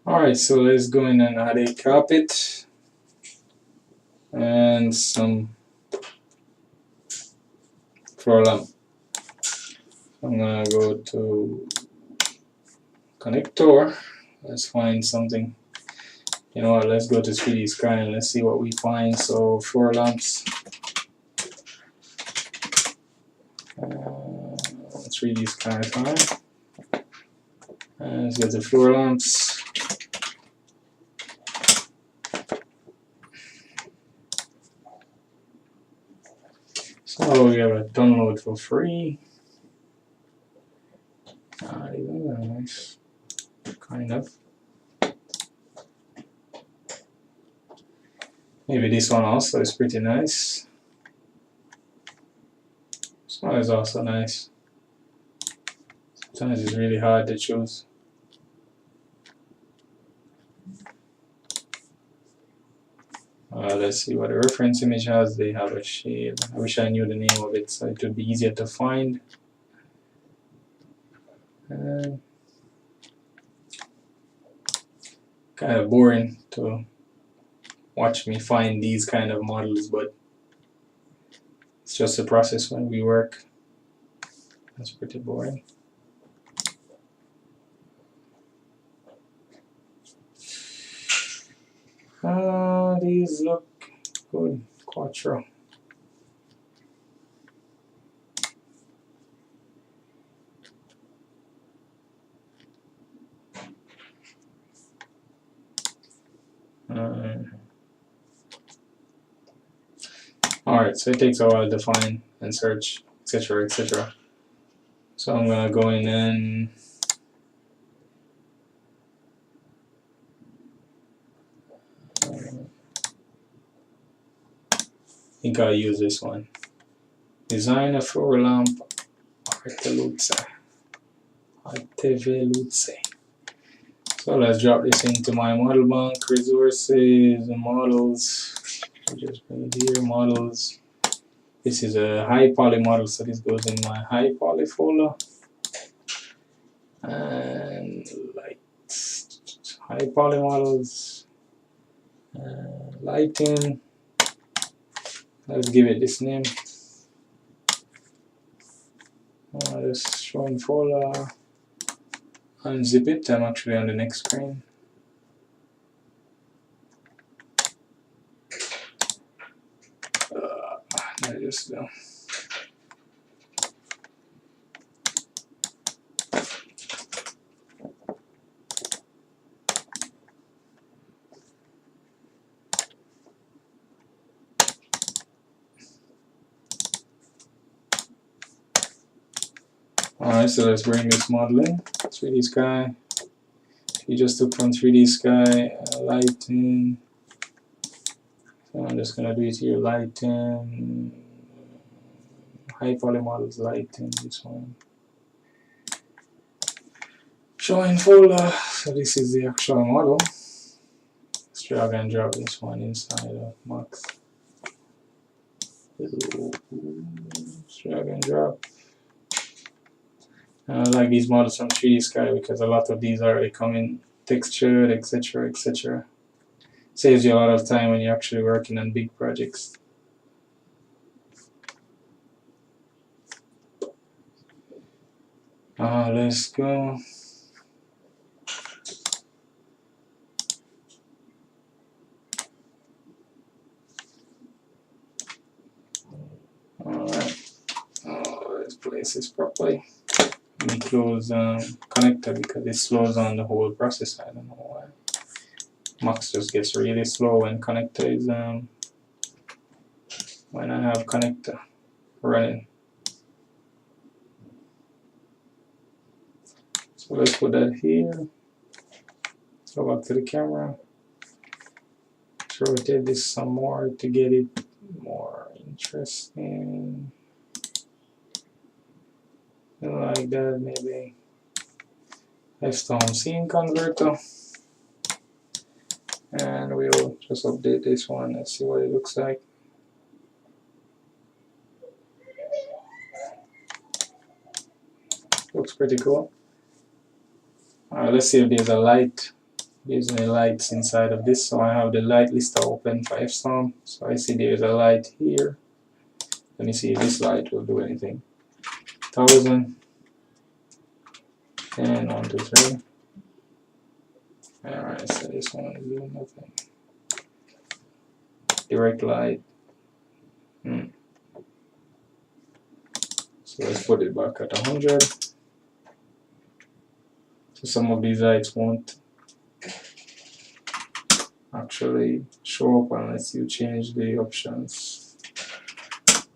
Alright, so let's go in and add a carpet and some floor lamp. I'm gonna go to connector. Let's find something. You know what, let's go to 3D Sky and let's see what we find. So floor lamps. 3D Sky fine. And let's get the floor lamps. So we have a download for free. These are nice. Kind of. Maybe this one also is pretty nice. This one is also nice. Sometimes it's really hard to choose. Let's see what the reference image has. They have a shade. I wish I knew the name of it so it would be easier to find. Kind of boring to watch me find these kind of models, but it's just a process when we work. That's pretty boring. These look good. Quattro. Alright, so it takes a while to find and search, etc., etc. So I'm gonna go in and I think I'll use this one. Design a floor lamp Arteveluzze. So let's drop this into my model bank, resources, models. Just bring it here, models. This is a high poly model, so this goes in my high poly folder. And lights, high poly models, lighting. Let's give it this name. Just showing folder. Unzip it. I'm actually on the next screen. Just go. Alright, so let's bring this model in. 3D Sky. You just took from 3D Sky, lighting. So I'm just gonna do it here, lighting, high poly models, lighting, this one. Showing folder, so this is the actual model. Let's drag and drop this one inside of Max. Let's drag and drop. I like these models from 3D Sky because a lot of these already come in textured, etc., etc. Saves you a lot of time when you're actually working on big projects. Let's go. Alright, let's place this properly. Let me close connector because it slows down the whole process. I don't know why. Max just gets really slow when connector is when I have connector running. So let's put that here. Go back to the camera. Let's rotate this some more to get it more interesting. Like that, maybe. Fstorm scene converter. And we'll just update this one and see what it looks like. Looks pretty cool. Let's see if there's a light there's any lights inside of this, so I have the light lister open for Fstorm. So I see there's a light here. Let me see if this light will do anything. 1000, 10, 1, 2, 3. Alright, so this one is doing nothing. Direct light. So let's put it back at 100. So some of these lights won't actually show up unless you change the options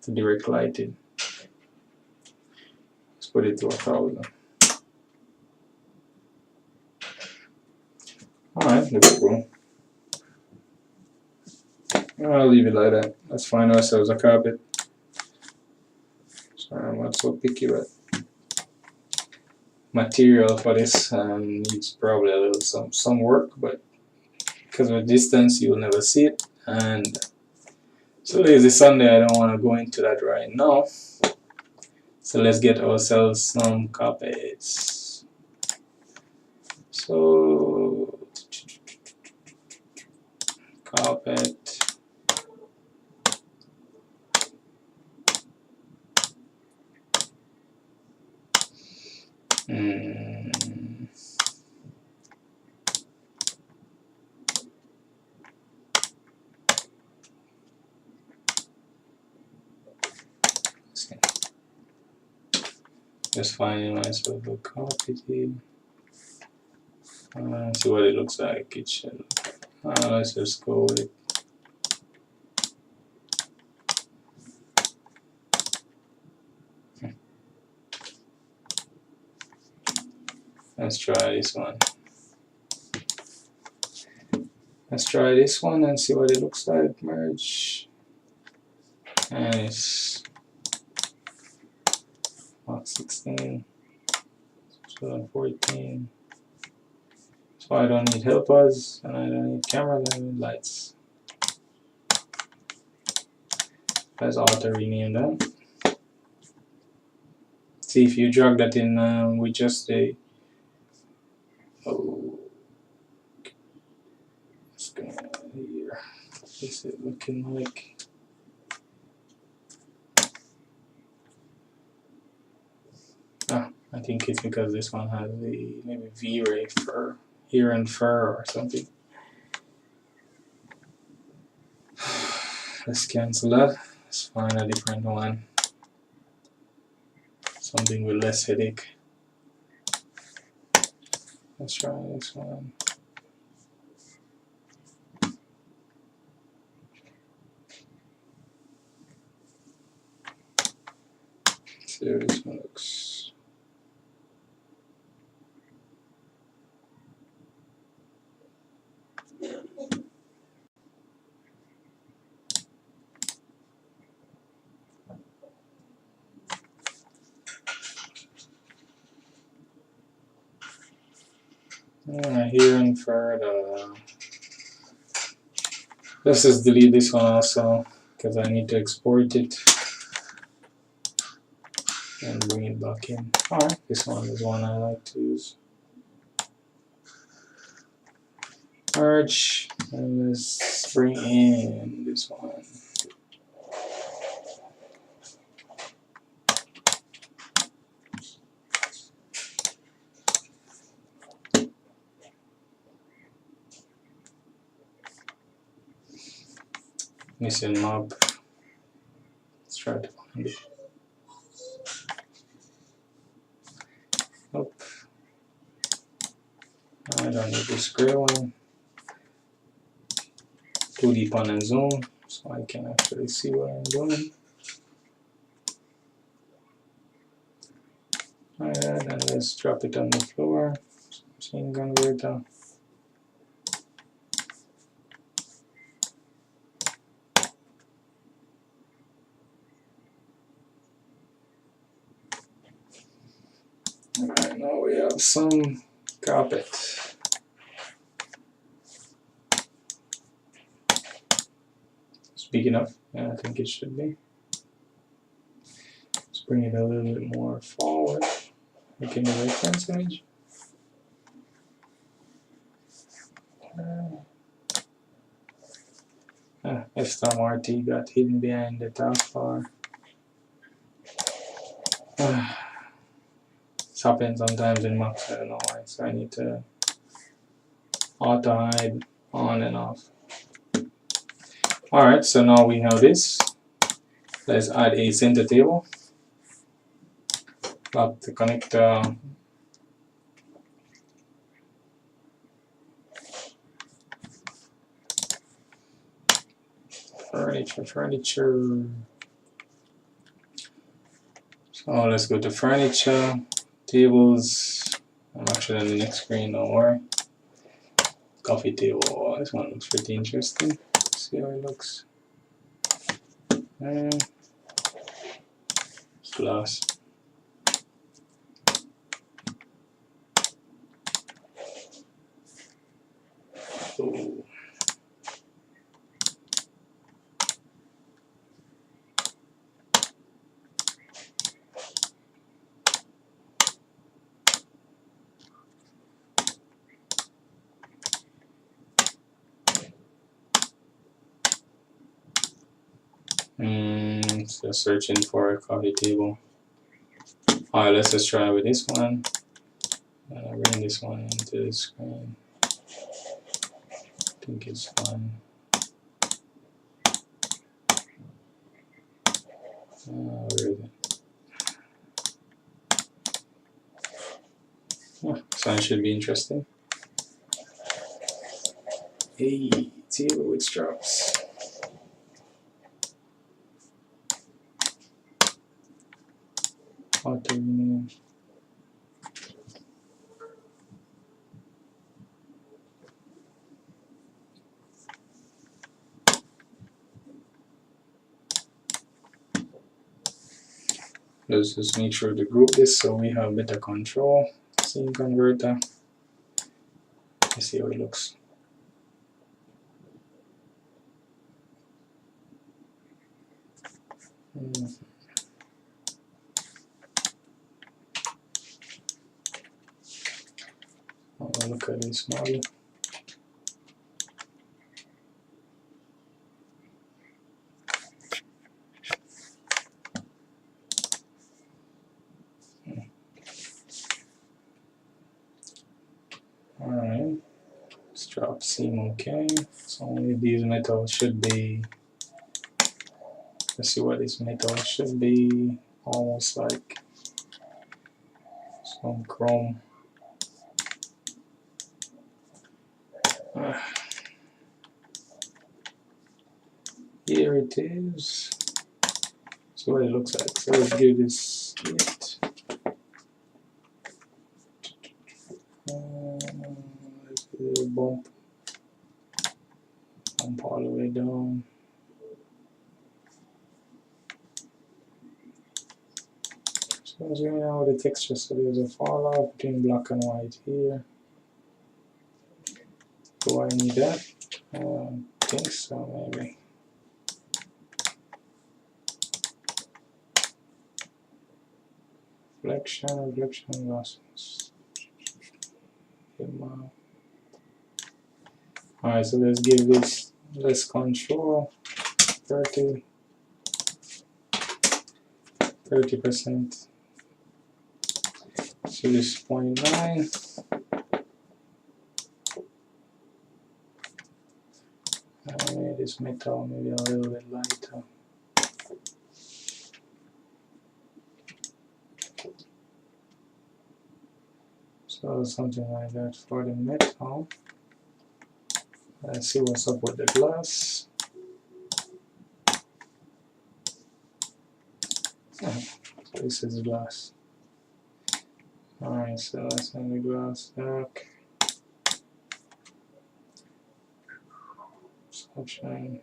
to direct lighting. Let's put it to 1000. Alright, there we go. I'll leave it like that. Let's find ourselves a carpet. Sorry, I'm not so picky, but material for this needs probably a little some work, but because of distance you'll never see it. And so lazy Sunday, I don't want to go into that right now. So let's get ourselves some carpets. So carpet. Just finding myself a carpet here. See what it looks like. It should. Let's just go with it. Let's try this one. Let's try this one and see what it looks like. Merge. And it's 16. 14. So I don't need helpers and I don't need cameras, I need lights. Let's auto rename them. See if you drag that in with just a let's go here. This is looking like I think it's because this one has the maybe V-ray fur here and fur or something. Let's cancel that. Let's find a different one. Something with less headache. Let's try this one. See how this one looks. Here and further. Let's just delete this one also because I need to export it and bring it back in. Alright, this one is one I like to use. Merge, and let's bring in this one. Missing mob. Let's try to find it. Nope. I don't need this gray one. Too deep on the zoom, so I can actually see what I'm doing. Alright, and let's drop it on the floor. Scene converter. Alright, now we have some carpet. Big enough? Yeah, I think it should be. Let's bring it a little bit more forward. Making the reference image. Fstorm RT got hidden behind the taskbar. This happens sometimes in Max, I don't know why, so I need to auto hide on and off. Alright, so now we have this. Let's add a center table. Got to connect furniture. So let's go to furniture, tables. I'm actually on the next screen, don't worry. Coffee table. Oh, this one looks pretty interesting. Let's see how it looks. Glass. Oh. So searching for a coffee table. Alright, let's just try with this one. And I bring this one into the screen. I think it's fine. Where is it? Oh, this one should be interesting. Hey, table with straps. Auto rename. Let's just make sure to group this so we have better control. Scene converter. Let's see how it looks. I'll look at this model. Alright, strap seam okay. So only these metals should be, let's see what this metal should be, almost like some chrome. Here it is. See what it looks like. So let's give this it. Let's do a bump all the way down. So what's going on with the texture? So there's a fall off between black and white here. Do I need that? I don't think so, maybe. Reflection losses. Alright, so let's give this less control. 30%. So this 0.9. I made this metal maybe a little bit lighter. So something like that for the metal. Let's see what's up with the glass. This is glass. Alright, so let's have the glass dark. Sunshine.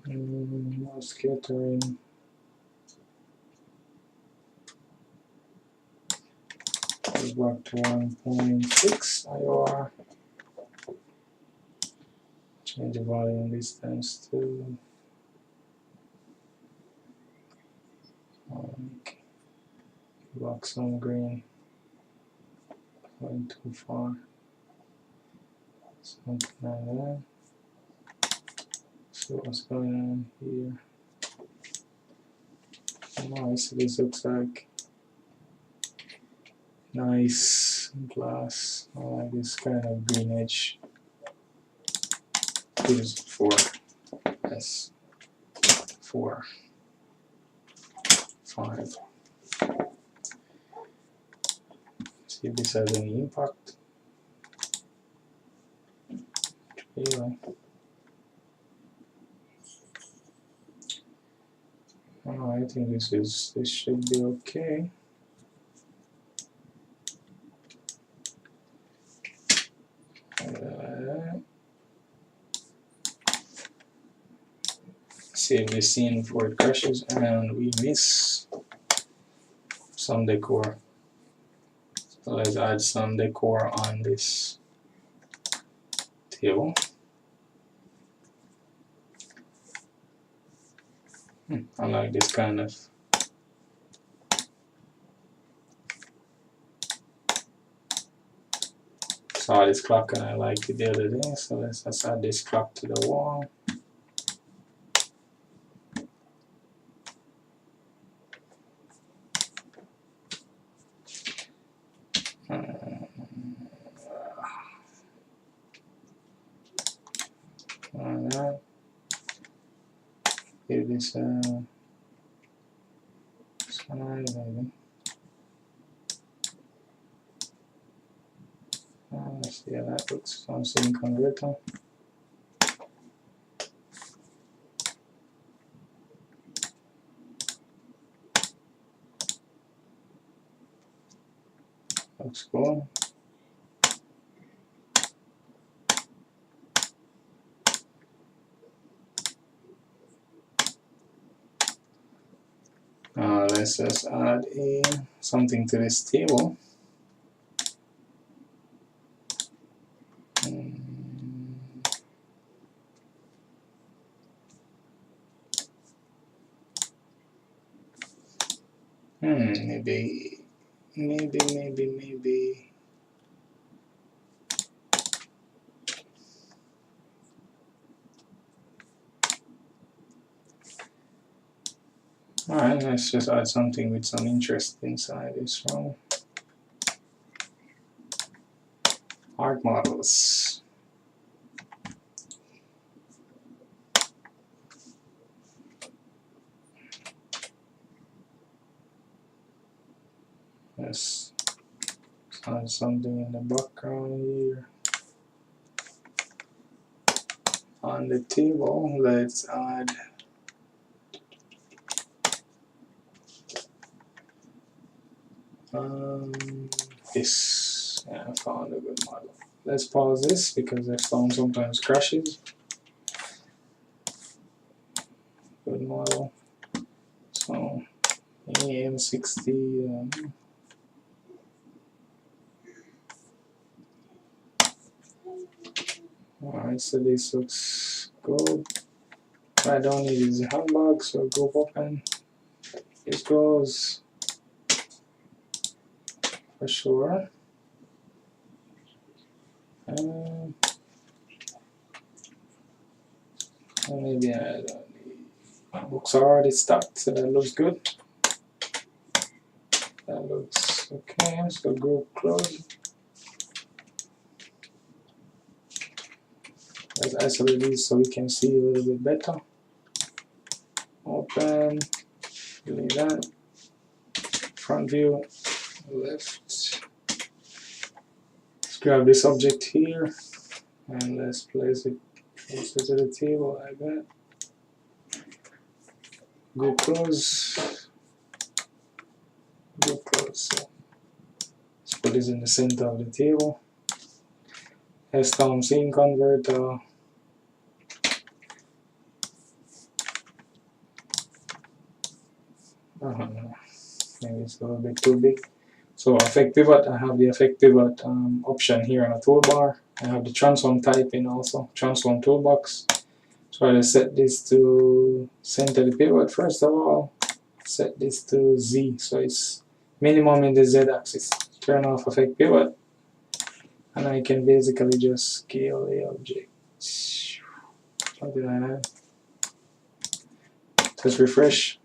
More scattering. Goes back to 1.6 IOR. Change the volume distance to block some green. Going too far. Something like that. So what's going on here? Nice. This looks like nice glass. I like this kind of green edge. Here's 4. Yes. 4. 5. See if this has any impact. Anyway. Oh, I think this should be okay. Save this scene before it crashes, and we miss some decor. So let's add some decor on this table. I like this kind of saw this clock and I liked it the other day, so let's just add this clock to the wall. Alright. Give this side maybe. Let's see how that looks. Something converter. Looks cool. Let's just add something to this table. Maybe. Alright, let's just add something with some interest inside this room. Art models. Let's add something in the background here. On the table, let's add this. Yeah, I found a good model. Let's pause this because Fstorm sometimes crashes. Good model. So AM60. Alright, so this looks good. I don't need his handbag, so go open. It goes for sure. Maybe I don't need. Books are already stacked, so that looks good. That looks okay. So go close. Let's isolate these so we can see a little bit better. Open. Delete that. Front view. Left. Let's grab this object here and let's place it closer to the table like that. Go close. Go close. So let's put this in the center of the table. Fstorm scene converter. Maybe it's a little bit too big. So effect pivot, I have the effect pivot option here on the toolbar. I have the transform type in also, transform toolbox. So I set this to center the pivot first of all. Set this to Z, so it's minimum in the Z axis. Turn off affect pivot, and I can basically just scale the object. Something like that. Just refresh.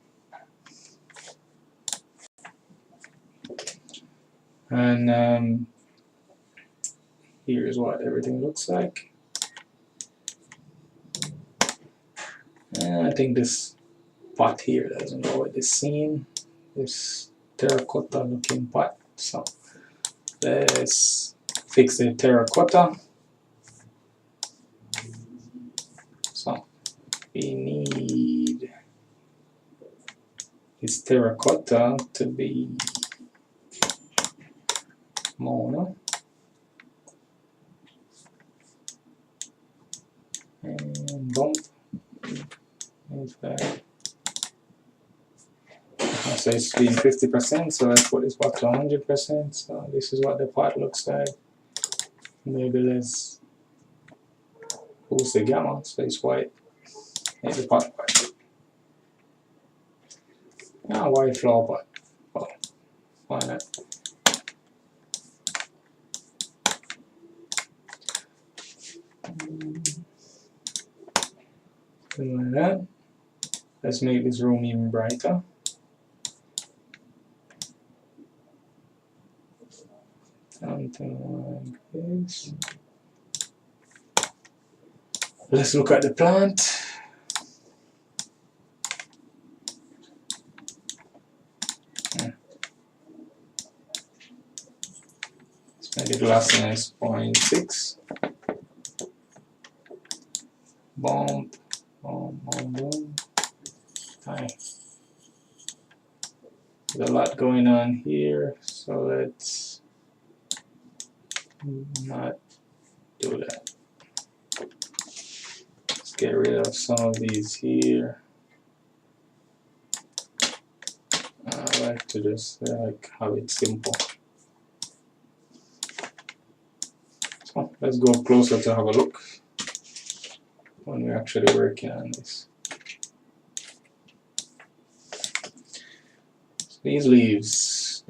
And here's what everything looks like. And I think this pot here doesn't go with the scene. This terracotta looking pot. So let's fix the terracotta. So we need this terracotta to be mono. And bump. In fact, so it's been 50%, so let's put this back to 100%. So this is what the pot looks like. Maybe let's boost the gamma so it's white. Make the pot white. White flower pot. Oh, why not? Something like that. Let's make this room even brighter. Something like this. Let's look at the plant. Let's make the glossiness 0.6. Bump, boom, boom, boom. Hi. There's a lot going on here, so let's not do that. Let's get rid of some of these here. I like to just have it simple. So let's go closer to have a look when we're actually working on this. These leaves.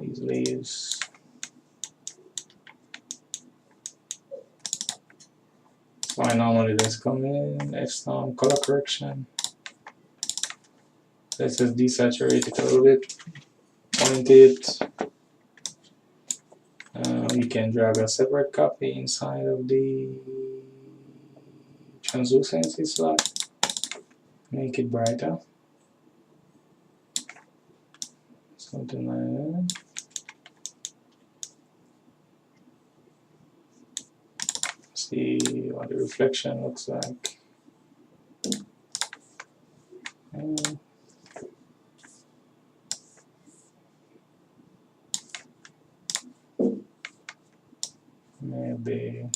So I normally just come in, Fstorm color correction. Let's just desaturate it a little bit, point it. We can drag a separate copy inside of the translucency slot. Make it brighter. Something like that. See what the reflection looks like. Maybe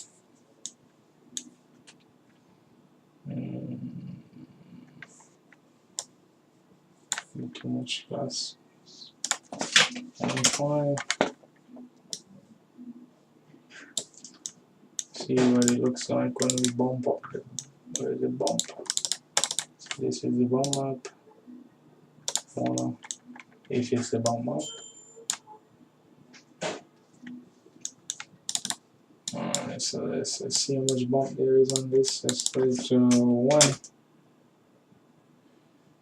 too much glass. 1.5. See what it looks like when we bump up. Where is the bump? So this is the bump up. Mono. If it's the bump up. Alright, so let's see how much bump there is on this. Let's put it to 1.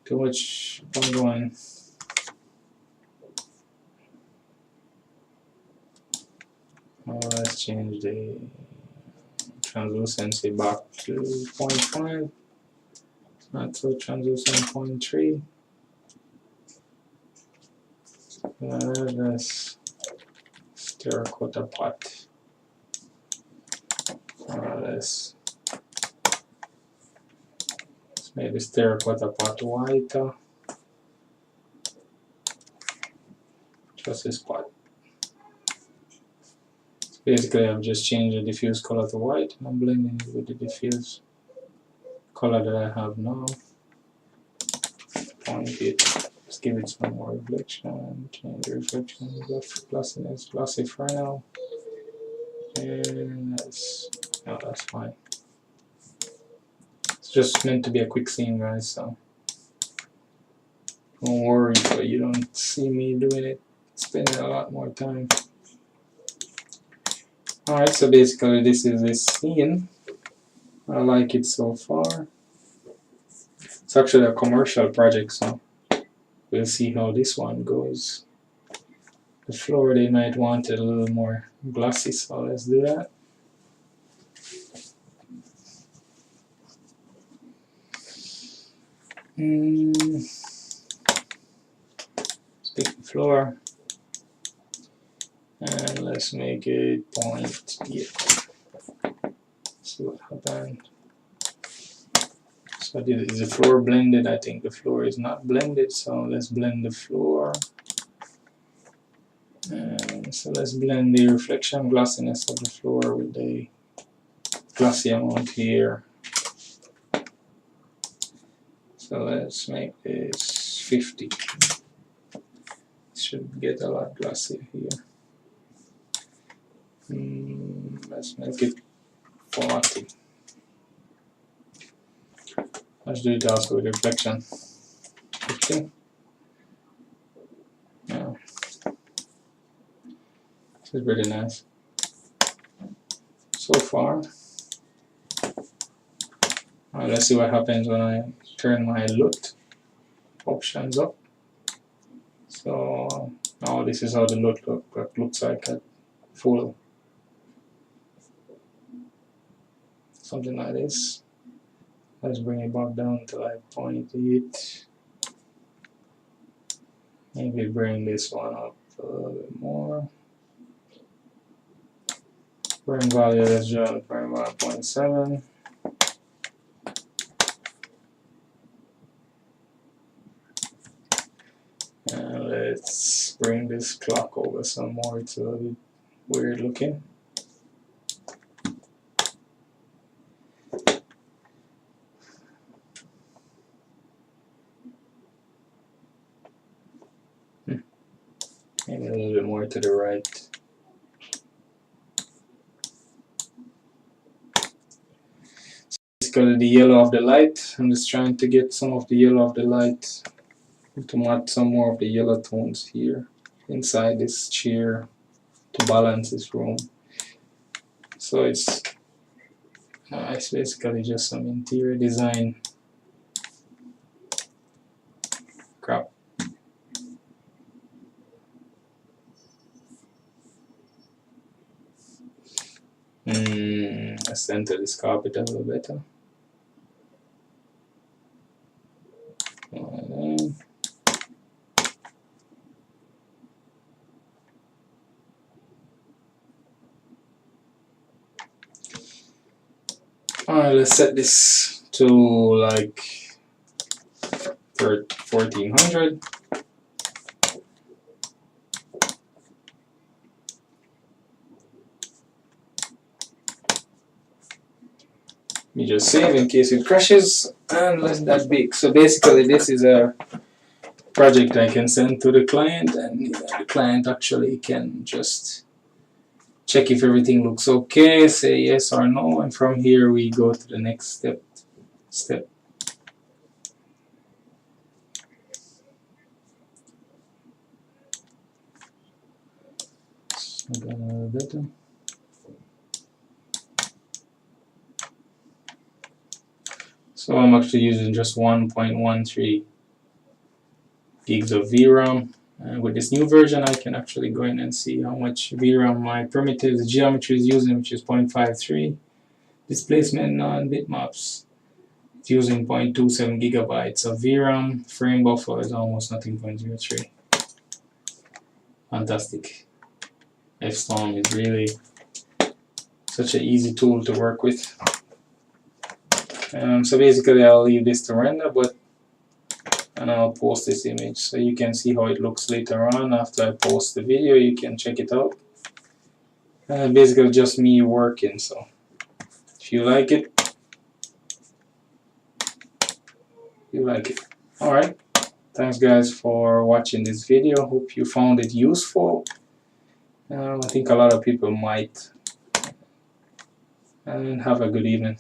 Too much 0.1. Let's change the translucency back to 0.5. Not so translucent, 0.3. Let's terracotta pot. Let's make this terracotta pot whiter. Just this pot. Basically, I've just changed the diffuse color to white and I'm blending it with the diffuse color that I have now. Point it, just give it some more reflection, change the reflection, glossiness, glossy for now. And let's that's fine. It's just meant to be a quick scene, guys, so don't worry so you don't see me doing it, spending a lot more time. Alright, so basically this is this scene. I like it so far. It's actually a commercial project, so we'll see how this one goes. The floor, they might want it a little more glossy, so let's do that. Let's pick the floor. And let's make it 0.8. See what happened. So is the floor blended? I think the floor is not blended, so let's blend the floor. And so let's blend the reflection glossiness of the floor with the glossy amount here. So let's make this 50. Should get a lot glossier here. Let's make it 40. Let's do it also with reflection. 50. Yeah. This is really nice. So far. Let's see what happens when I turn my LUT options up. So now this is how the LUT looks like at full. Something like this. Let's bring it back down to like 0.8. Maybe bring this one up a little bit more. Burn value, let's just burn value 0.7. And let's bring this clock over some more. It's a little bit weird looking. Maybe a little bit more to the right. Basically the yellow of the light. I'm just trying to get some of the yellow of the light to match some more of the yellow tones here inside this chair to balance this room. So it's basically just some interior design crap. Let's center this carpet a little better. Alright, let's set this to like 1400. Let me just save in case it crashes, and let that bake. So basically this is a project I can send to the client, and the client actually can just check if everything looks okay, say yes or no, and from here we go to the next step. Better. So I'm actually using just 1.13 gigs of VRAM. And with this new version, I can actually go in and see how much VRAM my primitives geometry is using, which is 0.53. Displacement non-bitmaps, it's using 0.27 gigabytes of VRAM. Frame buffer is almost nothing, 0.03. Fantastic. Fstorm is really such an easy tool to work with. So basically I'll leave this to render, and I'll post this image so you can see how it looks later on. After I post the video, you can check it out. Basically just me working, so if you like it, you like it. Alright, thanks guys for watching this video. Hope you found it useful. I think a lot of people might and have a good evening.